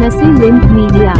Varanasi link media.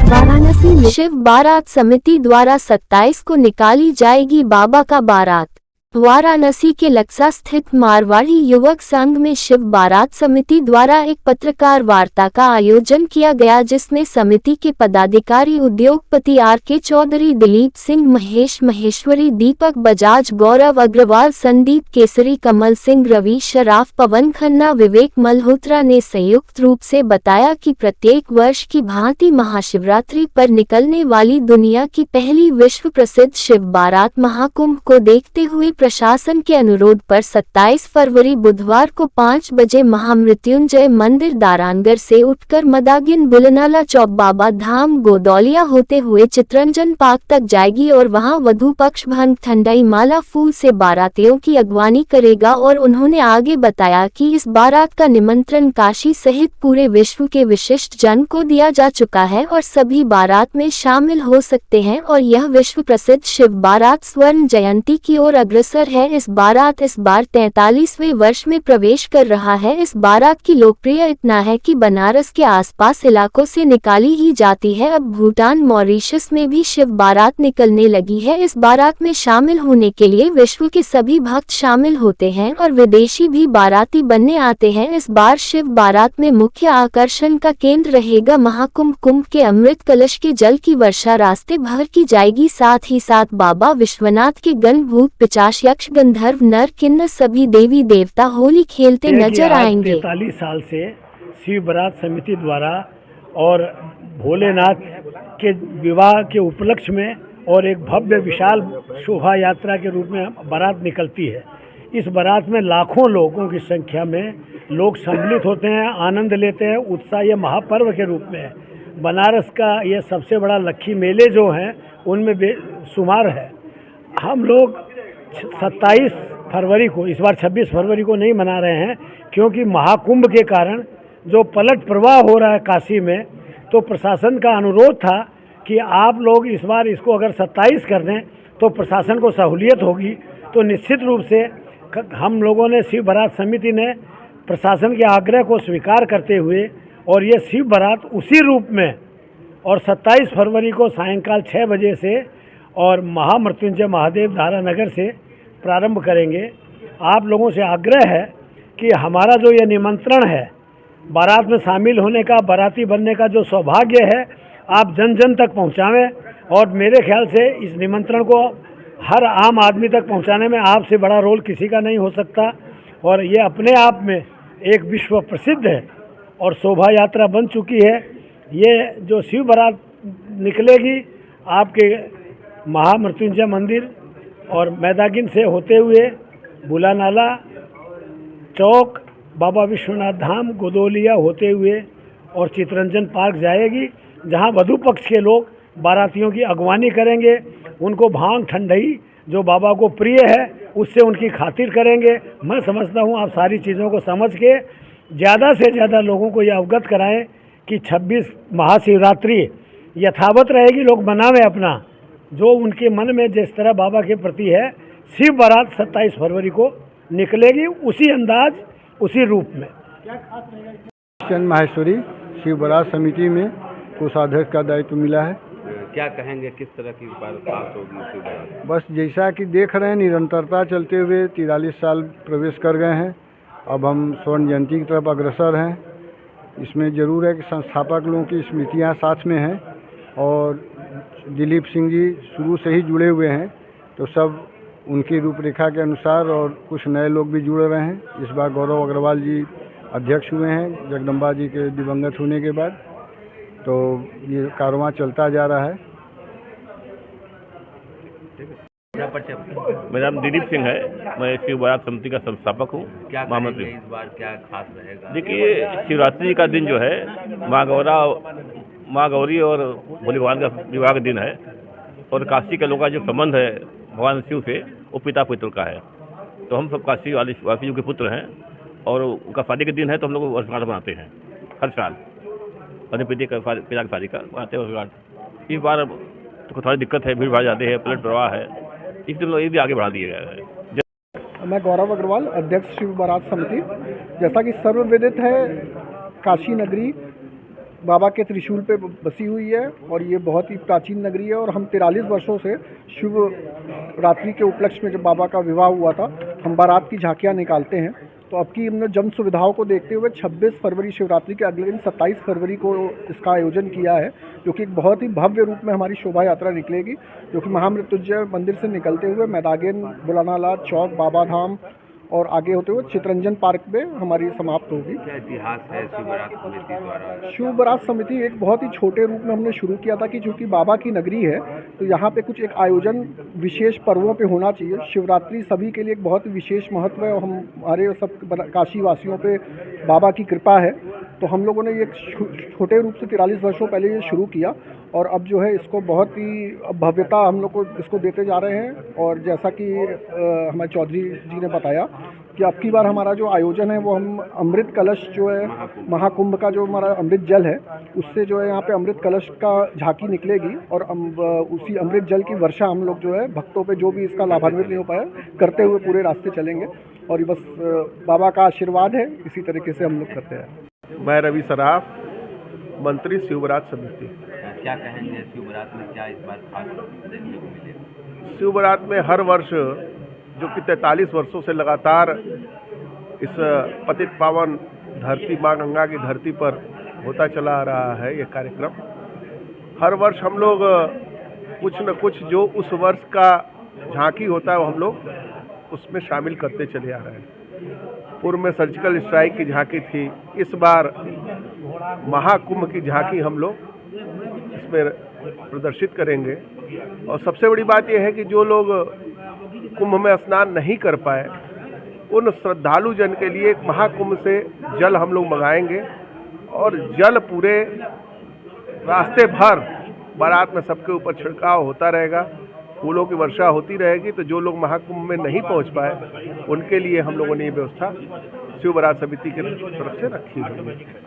Varanasi में शिव बारात समिति द्वारा 27 को निकाली जाएगी बाबा का बारात। वाराणसी के लक्सा स्थित मारवाड़ी युवक संघ में शिव बारात समिति द्वारा एक पत्रकार वार्ता का आयोजन किया गया, जिसमें समिति के पदाधिकारी उद्योगपति आर.के. चौधरी, दिलीप सिंह, महेश महेश्वरी, दीपक बजाज, गौरव अग्रवाल, संदीप केसरी, कमल सिंह, रवि शराफ, पवन खन्ना, विवेक मल्होत्रा ने संयुक्त रूप से बताया कि प्रत्येक वर्ष की भांति महाशिवरात्रि पर निकलने वाली दुनिया की पहली विश्व प्रसिद्ध शिव बारात महाकुंभ को देखते हुए प्रशासन के अनुरोध पर 27 फरवरी बुधवार को 5 बजे महामृत्युंजय मंदिर दारानगर से उठकर मदागिन बुलनाला चौक बाबा धाम गोदौलिया होते हुए चितरंजन पार्क तक जाएगी और वहां वधु पक्ष भंग ठंडाई माला फूल से बारातियों की अगवानी करेगा। और उन्होंने आगे बताया कि इस बारात का निमंत्रण काशी सहित पूरे विश्व के विशिष्ट जन को दिया जा चुका है और सभी बारात में शामिल हो सकते हैं और यह विश्व प्रसिद्ध शिव बारात स्वर्ण जयंती की ओर अग्रसर है। इस बारात इस बार 43वें वर्ष में प्रवेश कर रहा है। इस बारात की लोकप्रिय इतना है कि बनारस के आसपास इलाकों से निकाली ही जाती है। अब भूटान, मॉरिशस में भी शिव बारात निकलने लगी है। इस बारात में शामिल होने के लिए विश्व के सभी भक्त शामिल होते हैं और विदेशी भी बाराती बनने आते हैं। इस बार शिव बारात में मुख्य आकर्षण का केंद्र रहेगा महाकुंभ। कुंभ के अमृत कलश के जल की वर्षा रास्ते भर की जाएगी। साथ ही साथ बाबा विश्वनाथ के गण, भूत, पिशाच, यक्ष, गंधर्व, नर, किन्नर सभी देवी देवता होली खेलते नजर आएंगे। 43 साल से शिव बारात समिति द्वारा और भोलेनाथ के विवाह के उपलक्ष्य में और एक भव्य विशाल शोभा यात्रा के रूप में बारात निकलती है। इस बारात में लाखों लोगों की संख्या में लोग सम्मिलित होते हैं, आनंद लेते हैं। उत्साह ये महापर्व के रूप में है। बनारस का ये सबसे बड़ा लक्खी मेले जो हैं उनमें बेशुमार है। हम लोग 27 फरवरी को, इस बार 26 फरवरी को नहीं मना रहे हैं, क्योंकि महाकुंभ के कारण जो पलट प्रवाह हो रहा है काशी में, तो प्रशासन का अनुरोध था कि आप लोग इस बार इसको अगर 27 कर दें तो प्रशासन को सहूलियत होगी। तो निश्चित रूप से हम लोगों ने, शिव बारात समिति ने प्रशासन के आग्रह को स्वीकार करते हुए और ये शिव बारात उसी रूप में और 27 फरवरी को सायंकाल 6 बजे से और महामृत्युंजय महादेव दारानगर से प्रारंभ करेंगे। आप लोगों से आग्रह है कि हमारा जो ये निमंत्रण है बारात में शामिल होने का, बाराती बनने का जो सौभाग्य है, आप जन जन तक पहुंचावें। और मेरे ख्याल से इस निमंत्रण को हर आम आदमी तक पहुंचाने में आपसे बड़ा रोल किसी का नहीं हो सकता। और ये अपने आप में एक विश्व प्रसिद्ध है और शोभा यात्रा बन चुकी है। ये जो शिव बारात निकलेगी आपके महामृत्युंजय मंदिर और मैदागिन से होते हुए बुलानाला चौक, बाबा विश्वनाथ धाम, गोदौलिया होते हुए और चितरंजन पार्क जाएगी, जहां वधु पक्ष के लोग बारातियों की अगवानी करेंगे। उनको भांग ठंडई जो बाबा को प्रिय है उससे उनकी खातिर करेंगे। मैं समझता हूं आप सारी चीज़ों को समझ के ज़्यादा से ज़्यादा लोगों को यह अवगत कराएं कि 26 महाशिवरात्रि यथावत रहेगी। लोग मनावें अपना जो उनके मन में जिस तरह बाबा के प्रति है। शिव बारात 27 फरवरी को निकलेगी उसी अंदाज, उसी रूप में। चंद माहेश्वरी शिव बारात समिति में कोषाध्यक्ष का दायित्व मिला है। क्या कहेंगे, किस तरह की बात होगी शिव बारात? बस जैसा कि देख रहे हैं, निरंतरता चलते हुए 43 साल प्रवेश कर गए हैं। अब हम स्वर्ण जयंती की तरफ अग्रसर हैं। इसमें ज़रूर है कि संस्थापक लोगों की स्मृतियाँ साथ में हैं और दिलीप सिंह जी शुरू से ही जुड़े हुए हैं, तो सब उनकी रूपरेखा के अनुसार, और कुछ नए लोग भी जुड़ रहे हैं। इस बार गौरव अग्रवाल जी अध्यक्ष हुए हैं जगदम्बा जी के दिवंगत होने के बाद। तो ये कारवां चलता जा रहा है। मेरा नाम दिलीप सिंह है। मैं शिव बारात समिति का संस्थापक हूँ। क्या कहेंगे इस बार, क्या खास रहेगा? देखिए, शिवरात्रि का दिन जो है माँ गौरी और भोले भगवान का विवाह का दिन है और काशी के लोगों का जो संबंध है भगवान शिव से, वो पिता पुत्र का है। तो हम सब काशी वासियों के पुत्र हैं और उनका शादी के दिन है, तो हम लोग वर्षगांठ बनाते हैं हर साल। अपने पिता की शादी का बनाते हैं वर्षगांठ। इस बार तो थोड़ी दिक्कत है, भीड़ भाड़ ज़्यादा है, पलट प्रवाह है, इसलिए लोग ये भी आगे बढ़ा दिए गए हैं। मैं गौरव अग्रवाल, अध्यक्ष शिव बारात समिति। जैसा कि सर्वविदित है, काशी नगरी बाबा के त्रिशूल पे बसी हुई है और ये बहुत ही प्राचीन नगरी है। और हम 43 वर्षों से शिव रात्रि के उपलक्ष्य में जब बाबा का विवाह हुआ था, हम बारात की झांकियाँ निकालते हैं। तो अब की हमने जन सुविधाओं को देखते हुए 26 फरवरी शिवरात्रि के अगले दिन 27 फरवरी को इसका आयोजन किया है, जो कि एक बहुत ही भव्य रूप में हमारी शोभा यात्रा निकलेगी, जो कि महामृत्युंजय मंदिर से निकलते हुए मैदागेन, बुलानाला चौक, बाबा धाम और आगे होते हुए चितरंजन पार्क में हमारी समाप्त होगी। क्या इतिहास है शिव बारात समिति द्वारा? शिव बारात समिति एक बहुत ही छोटे रूप में हमने शुरू किया था कि चूँकि बाबा की नगरी है तो यहाँ पे कुछ एक आयोजन विशेष पर्वों पे होना चाहिए। शिवरात्रि सभी के लिए एक बहुत ही विशेष महत्व है और हमारे सब काशी वासियों पे बाबा की कृपा है, तो हम लोगों ने ये छोटे रूप से 43 वर्षों पहले ये शुरू किया और अब जो है इसको बहुत ही भव्यता हम लोग को इसको देते जा रहे हैं। और जैसा कि हमारे चौधरी जी ने बताया कि अब की बार हमारा जो आयोजन है वो हम अमृत कलश जो है महाकुंभ का जो हमारा अमृत जल है उससे जो है यहाँ पे अमृत कलश का झांकी निकलेगी और उसी अमृत जल की वर्षा हम लोग जो है भक्तों पे जो भी इसका लाभान्वित नहीं हो पाया करते हुए पूरे रास्ते चलेंगे। और ये बस बाबा का आशीर्वाद है, इसी तरीके से हम लोग करते हैं। मैं रवि सराफ, मंत्री शिव बारात समिति। क्या कहेंगे शिव बारात में क्या इस बार खास देखने को मिलेगा? शिव बारात में हर वर्ष जो कि 43 वर्षों से लगातार इस पतित पावन धरती माँ गंगा की धरती पर होता चला आ रहा है ये कार्यक्रम, हर वर्ष हम लोग कुछ न कुछ जो उस वर्ष का झांकी होता है वो हम लोग उसमें शामिल करते चले आ रहे हैं। पूर्व में सर्जिकल स्ट्राइक की झांकी थी, इस बार महाकुंभ की झांकी हम लोग इसमें प्रदर्शित करेंगे। और सबसे बड़ी बात यह है कि जो लोग कुंभ में स्नान नहीं कर पाए उन श्रद्धालु जन के लिए एक महाकुंभ से जल हम लोग मंगाएंगे और जल पूरे रास्ते भर बारात में सबके ऊपर छिड़काव होता रहेगा, फूलों की वर्षा होती रहेगी। तो जो लोग महाकुंभ में नहीं पहुंच पाए उनके लिए हम लोगों ने ये व्यवस्था शिव बारात समिति की तरफ से रखी हुई है।